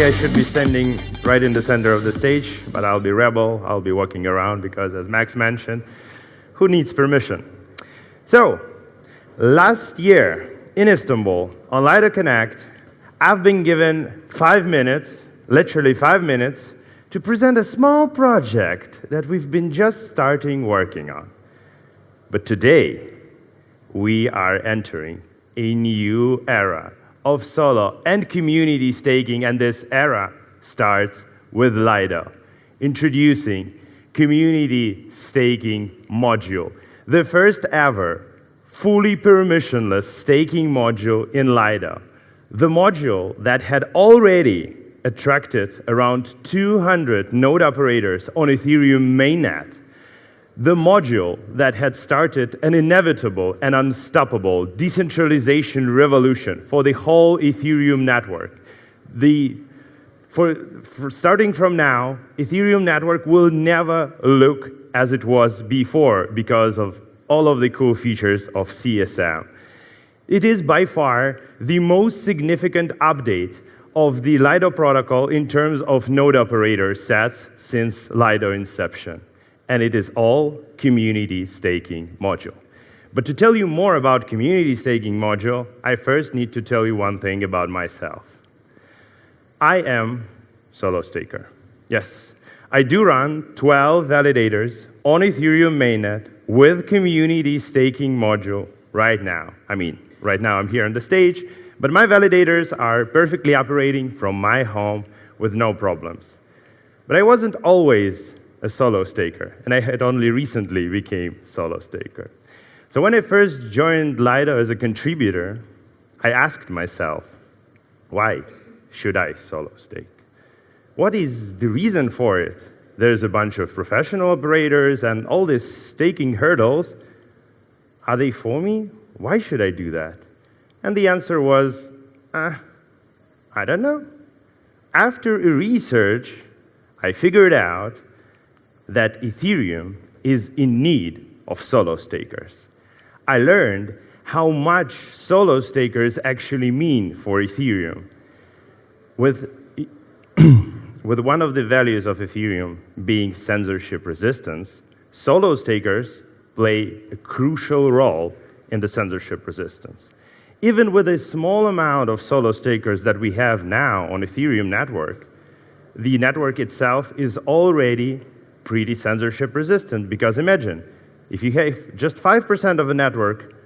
Normally, I should be standing right in the center of the stage, but I'll be rebel. I'll be walking around because, as Max mentioned, who needs permission? So, last year in Istanbul, on LidoConnect, I've been given 5 minutes, literally 5 minutes, to present a small project that we've been just starting working on. But today, we are entering a new era of solo and community staking, and this era starts with Lido, introducing community staking module, the first ever fully permissionless staking module in Lido. The module that had already attracted around 200 node operators on Ethereum mainnet. The module that had started an inevitable and unstoppable decentralization revolution for the whole Ethereum network. Starting from now, Ethereum network will never look as it was before because of all of the cool features of CSM. It is by far the most significant update of the Lido protocol in terms of node operator sets since Lido inception. And it is all community staking module. But to tell you more about community staking module, I first need to tell you one thing about myself. I am solo staker. Yes, I do run 12 validators on Ethereum mainnet with community staking module right now. I mean, right now I'm here on the stage, but my validators are perfectly operating from my home with no problems. But I wasn't always a solo staker, and I had only recently became solo staker. So when I first joined Lido as a contributor, I asked myself, why should I solo stake? What is the reason for it? There's a bunch of professional operators and all these staking hurdles. Are they for me? Why should I do that? And the answer was, I don't know. After a research, I figured out that Ethereum is in need of solo stakers. I learned how much solo stakers actually mean for Ethereum. With one of the values of Ethereum being censorship resistance, solo stakers play a crucial role in the censorship resistance. Even with a small amount of solo stakers that we have now on Ethereum network, the network itself is already pretty censorship resistant, because imagine, if you have just 5% of a network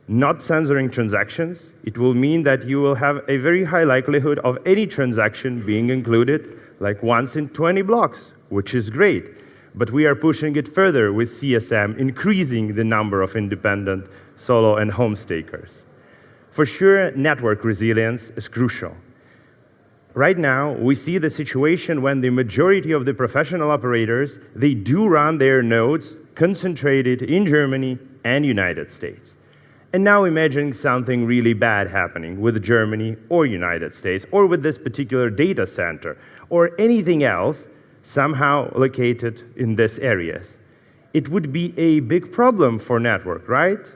not censoring transactions, it will mean that you will have a very high likelihood of any transaction being included like once in 20 blocks, which is great. But we are pushing it further with CSM, increasing the number of independent solo and home stakers. For sure, network resilience is crucial. Right now, we see the situation when the majority of the professional operators, they do run their nodes concentrated in Germany and United States. And now imagine something really bad happening with Germany or United States, or with this particular data center, or anything else somehow located in these areas. It would be a big problem for network, right?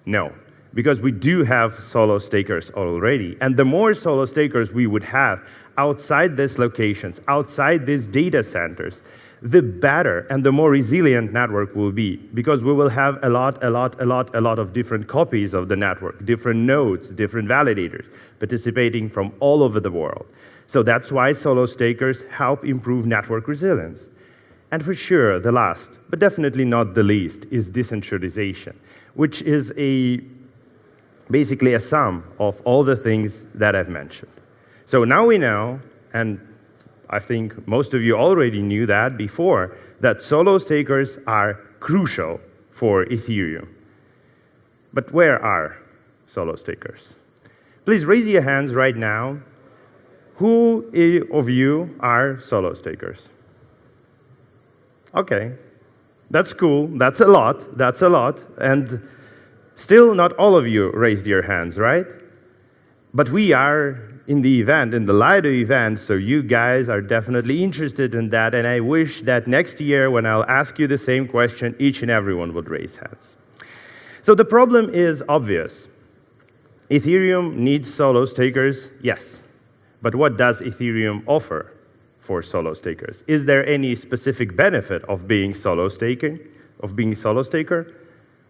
No. Because we do have solo stakers already. And the more solo stakers we would have outside these locations, outside these data centers, the better and the more resilient network will be, because we will have a lot of different copies of the network, different nodes, different validators, participating from all over the world. So that's why solo stakers help improve network resilience. And for sure, the last, but definitely not the least, is decentralization, which is basically a sum of all the things that I've mentioned. So now we know, and I think most of you already knew that before, that solo stakers are crucial for Ethereum. But where are solo stakers? Please raise your hands right now. Who of you are solo stakers? Okay, that's cool, that's a lot, and still not all of you raised your hands, right? But we are in the event, in the Lido event, so you guys are definitely interested in that, and I wish that next year when I'll ask you the same question, each and everyone would raise hands. So the problem is obvious. Ethereum needs solo stakers, yes. But what does Ethereum offer for solo stakers? Is there any specific benefit of being solo staker?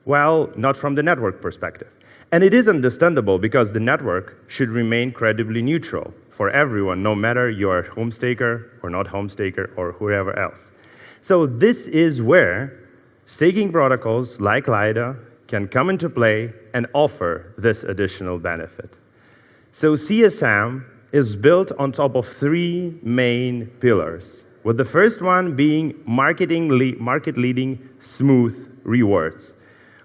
Well, not from the network perspective. And it is understandable because the network should remain credibly neutral for everyone, no matter you're a home staker or not home staker or whoever else. So this is where staking protocols like Lido can come into play and offer this additional benefit. So CSM is built on top of three main pillars, with the first one being market-leading smooth rewards.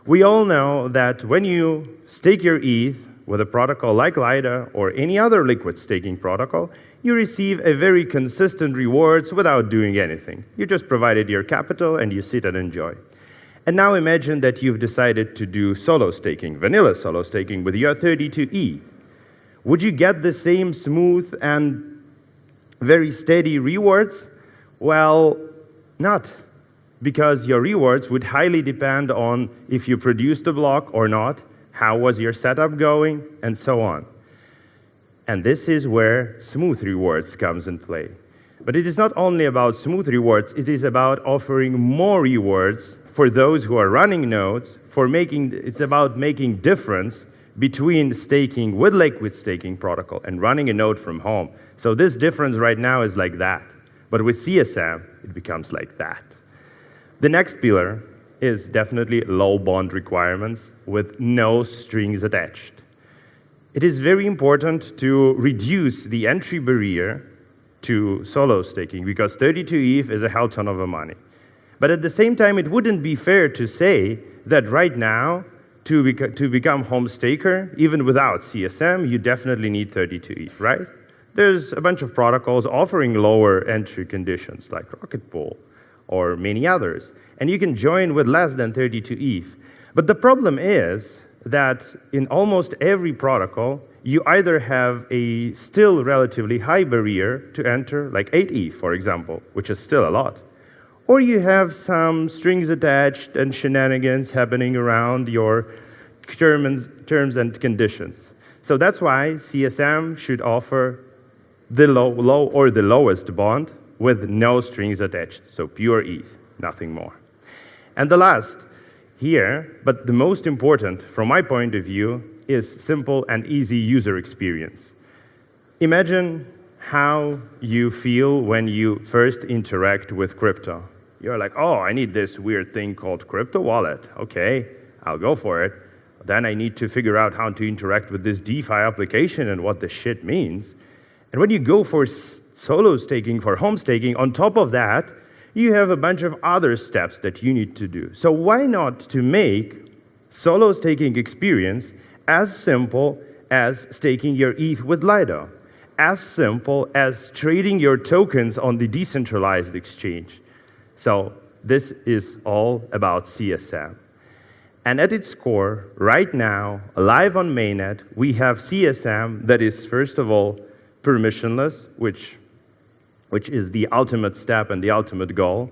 We all know that when you stake your ETH with a protocol like Lido or any other liquid staking protocol, you receive a very consistent rewards without doing anything. You just provided your capital and you sit and enjoy. And now imagine that you've decided to do solo staking, vanilla solo staking with your 32 ETH. Would you get the same smooth and very steady rewards? Well, not. Because your rewards would highly depend on if you produced a block or not, how was your setup going, and so on. And this is where smooth rewards comes in play. But it is not only about smooth rewards, it is about offering more rewards for those who are running nodes, it's about making difference between staking with liquid staking protocol and running a node from home. So this difference right now is like that. But with CSM, it becomes like that. The next pillar is definitely low bond requirements with no strings attached. It is very important to reduce the entry barrier to solo staking because 32 ETH is a hell ton of money. But at the same time, it wouldn't be fair to say that right now, to become home staker, even without CSM, you definitely need 32 ETH, right? There's a bunch of protocols offering lower entry conditions like Rocket Pool or many others. And you can join with less than 32 ETH. But the problem is that in almost every protocol, you either have a still relatively high barrier to enter, like 8 ETH, for example, which is still a lot, or you have some strings attached and shenanigans happening around your terms and conditions. So that's why CSM should offer the low or the lowest bond with no strings attached, so pure ETH, nothing more. And the last here, but the most important from my point of view, is simple and easy user experience. Imagine how you feel when you first interact with crypto. You're like, oh, I need this weird thing called crypto wallet. Okay, I'll go for it. Then I need to figure out how to interact with this DeFi application and what the shit means. And when you go for solo staking, for home staking, on top of that, you have a bunch of other steps that you need to do. So why not to make solo staking experience as simple as staking your ETH with Lido, as simple as trading your tokens on the decentralized exchange. So this is all about CSM. And at its core, right now, live on Mainnet, we have CSM that is, first of all, permissionless, which is the ultimate step and the ultimate goal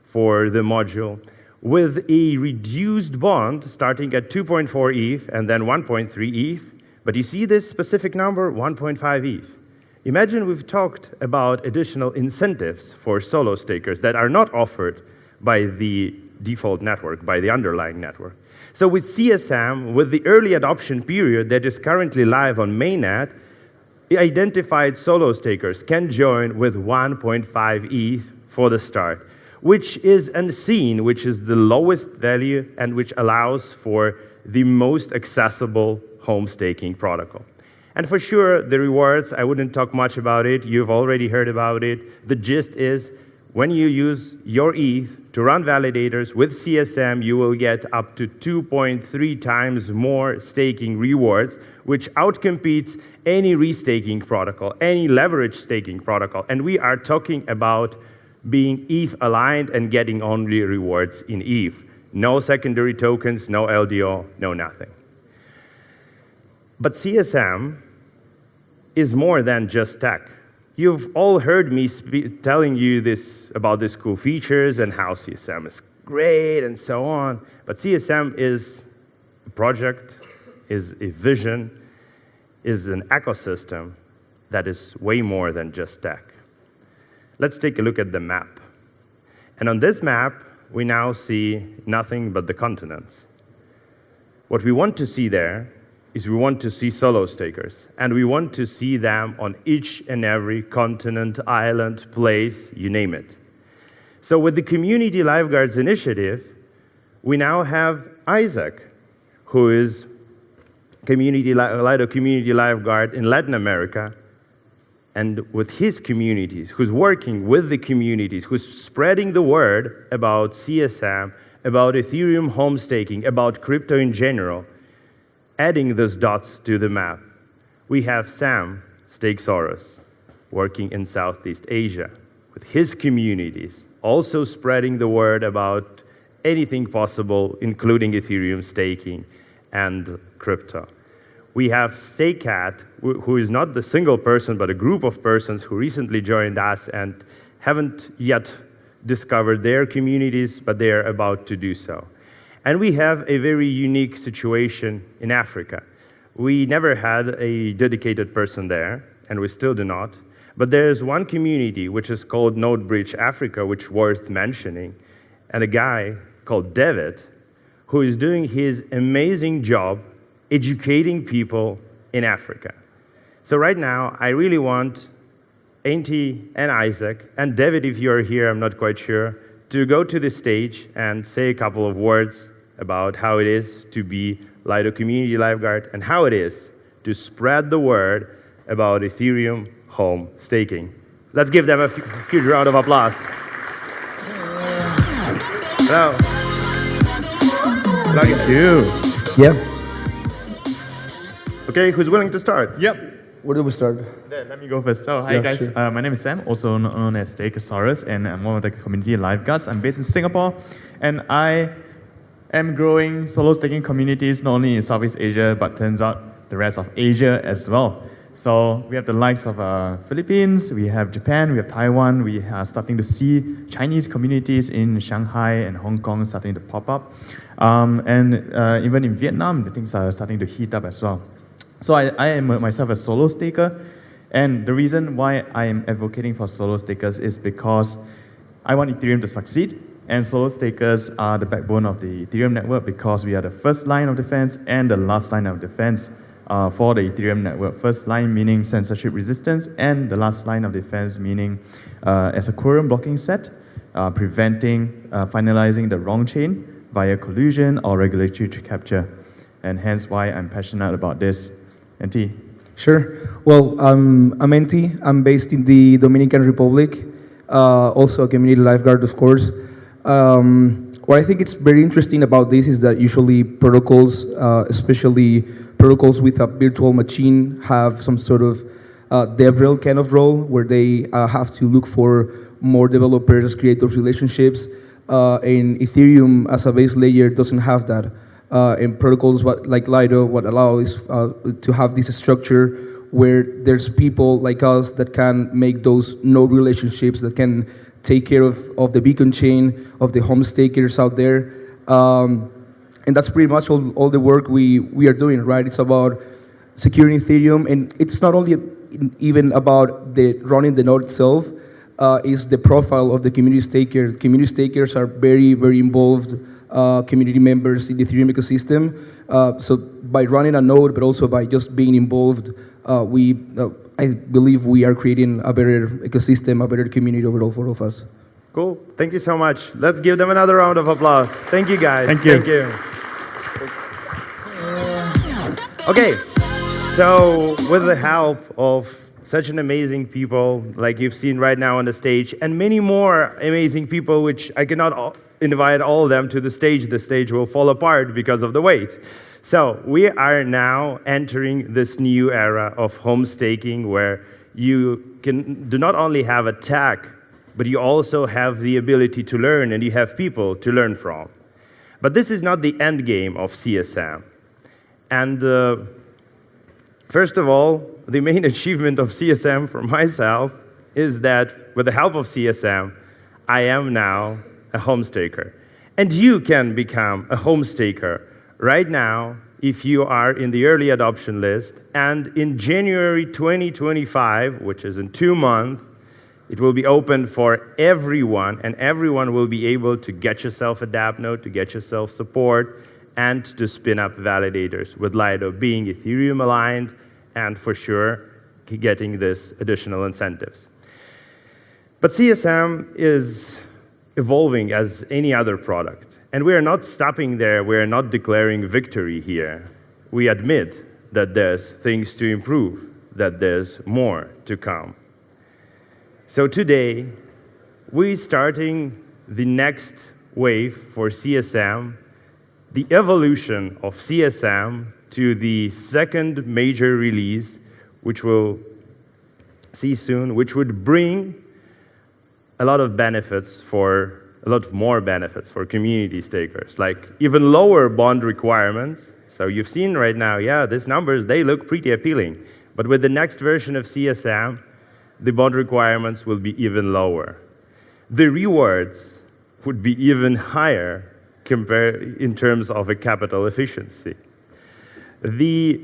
for the module, with a reduced bond starting at 2.4 ETH and then 1.3 ETH. But you see this specific number, 1.5 ETH. Imagine we've talked about additional incentives for solo stakers that are not offered by the default network, by the underlying network. So with CSM, with the early adoption period that is currently live on Mainnet, identified solo stakers can join with 1.5 ETH for the start, which is unseen, which is the lowest value and which allows for the most accessible home staking protocol. And for sure, the rewards, I wouldn't talk much about it. You've already heard about it. The gist is, when you use your ETH to run validators with CSM, you will get up to 2.3 times more staking rewards, which outcompetes any restaking protocol, any leverage staking protocol. And we are talking about being ETH aligned and getting only rewards in ETH. No secondary tokens, no LDO, no nothing. But CSM is more than just tech. You've all heard me telling you about these cool features and how CSM is great and so on. But CSM is a project, is a vision, is an ecosystem that is way more than just tech. Let's take a look at the map. And on this map, we now see nothing but the continents. What we want to see there is we want to see solo stakers, and we want to see them on each and every continent, island, place, you name it. So with the Community Lifeguards initiative, we now have Isaac, who is Lido Community Lifeguard in Latin America, and with his communities, who's working with the communities, who's spreading the word about CSM, about Ethereum home staking, about crypto in general, adding those dots to the map. We have Sam Stakesaurus working in Southeast Asia with his communities, also spreading the word about anything possible, including Ethereum staking and crypto. We have Stakecat, who is not the single person, but a group of persons who recently joined us and haven't yet discovered their communities, but they are about to do so. And we have a very unique situation in Africa. We never had a dedicated person there, and we still do not. But there is one community, which is called Node Bridge Africa, which is worth mentioning, and a guy called David, who is doing his amazing job educating people in Africa. So right now, I really want Auntie and Isaac, and David, if you're here, I'm not quite sure, to go to the stage and say a couple of words about how it is to be Lido Community Lifeguard and how it is to spread the word about Ethereum home staking. Let's give them a huge round of applause. Hello. Thank you. Yeah. Okay, who's willing to start? Yep. Where do we start? Let me go first. So, hi Yeah, guys. sure. My name is Sam, also known as Stakesaurus, and I'm one of the community lifeguards. I'm based in Singapore, and I am growing solo staking communities not only in Southeast Asia, but turns out the rest of Asia as well. So we have the likes of Philippines, we have Japan, we have Taiwan. We are starting to see Chinese communities in Shanghai and Hong Kong starting to pop up, and even in Vietnam, the things are starting to heat up as well. So I am myself a solo staker, and the reason why I am advocating for solo stakers is because I want Ethereum to succeed, and solo stakers are the backbone of the Ethereum network because we are the first line of defense and the last line of defense for the Ethereum network. First line meaning censorship resistance, and the last line of defense meaning as a quorum blocking set, preventing finalizing the wrong chain via collusion or regulatory capture, and hence why I'm passionate about this. NT. Sure. Well, I'm NT. I'm based in the Dominican Republic, also a community lifeguard, of course. What I think is very interesting about this is that usually protocols, especially protocols with a virtual machine, have some sort of DevRel kind of role where they have to look for more developers, create those relationships. And Ethereum as a base layer doesn't have that. And protocols like Lido, what allows to have this structure where there's people like us that can make those node relationships, that can take care of the beacon chain, of the home stakers out there. And that's pretty much all the work we are doing, right? It's about securing Ethereum, and it's not only even about running the node itself, it's the profile of the community stakers. Community stakers are very, very involved community members in the Ethereum ecosystem. So by running a node, but also by just being involved, I believe we are creating a better ecosystem, a better community overall for all of us. Cool. Thank you so much. Let's give them another round of applause. Thank you, guys. Thank you. Thank you. Okay, so with the help of such an amazing people like you've seen right now on the stage, and many more amazing people, which I cannot invite all of them to the stage will fall apart because of the wait. So we are now entering this new era of home staking where you do not only have a tech, but you also have the ability to learn, and you have people to learn from. But this is not the end game of CSM. And first of all, the main achievement of CSM for myself is that with the help of CSM, I am now a home staker. And you can become a home staker right now if you are in the early adoption list. And in January 2025, which is in 2 months, it will be open for everyone, and everyone will be able to get yourself a dApp node, to get yourself support, and to spin up validators with Lido being Ethereum aligned, and for sure, getting this additional incentives. But CSM is evolving as any other product. And we are not stopping there. We are not declaring victory here. We admit that there's things to improve, that there's more to come. So today, we're starting the next wave for CSM, the evolution of CSM to the second major release, which we'll see soon, which would bring a lot of benefits for a lot more benefits for community stakers, like even lower bond requirements. So you've seen right now, yeah, these numbers, they look pretty appealing. But with the next version of CSM, the bond requirements will be even lower. The rewards would be even higher in terms of a capital efficiency. The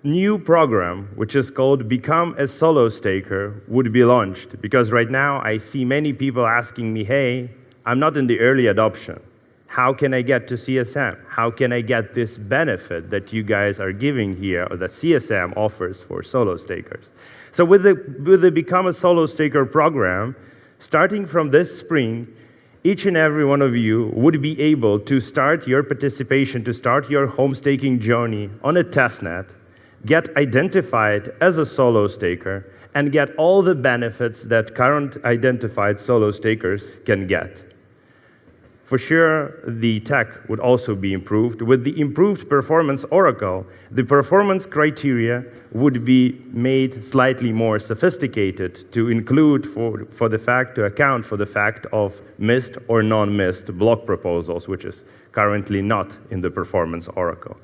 new program, which is called Become a Solo Staker, would be launched, because right now I see many people asking me, hey, I'm not in the early adoption. How can I get to CSM? How can I get this benefit that you guys are giving here, or that CSM offers for solo stakers? So with the Become a Solo Staker program, starting from this spring, each and every one of you would be able to start your participation, to start your home staking journey on a testnet, get identified as a solo staker, and get all the benefits that current identified solo stakers can get. For sure, the tech would also be improved. With the improved performance oracle, the performance criteria would be made slightly more sophisticated to include to account for the fact of missed or non-missed block proposals, which is currently not in the performance oracle.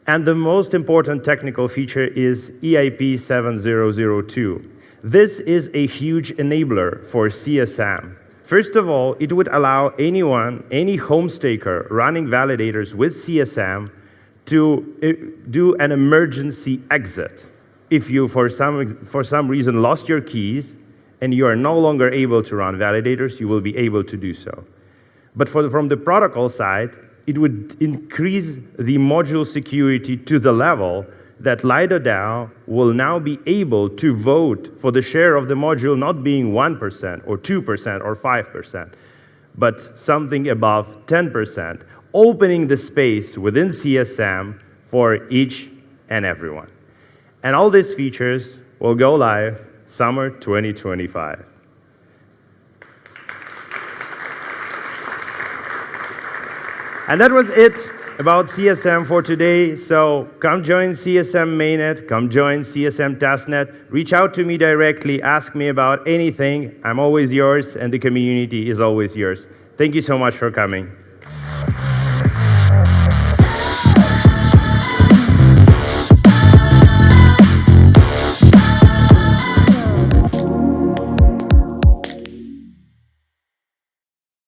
And the most important technical feature is EIP 7002. This is a huge enabler for CSM. First of all, it would allow anyone, any home staker running validators with CSM to do an emergency exit. If you, for some reason, lost your keys and you are no longer able to run validators, you will be able to do so. But from the protocol side, it would increase the module security to the level that Lido DAO will now be able to vote for the share of the module not being 1% or 2% or 5%, but something above 10%, opening the space within CSM for each and everyone. And all these features will go live summer 2025. And that was it about CSM for today. So come join CSM Mainnet, come join CSM Testnet, reach out to me directly, ask me about anything. I'm always yours, and the community is always yours. Thank you so much for coming.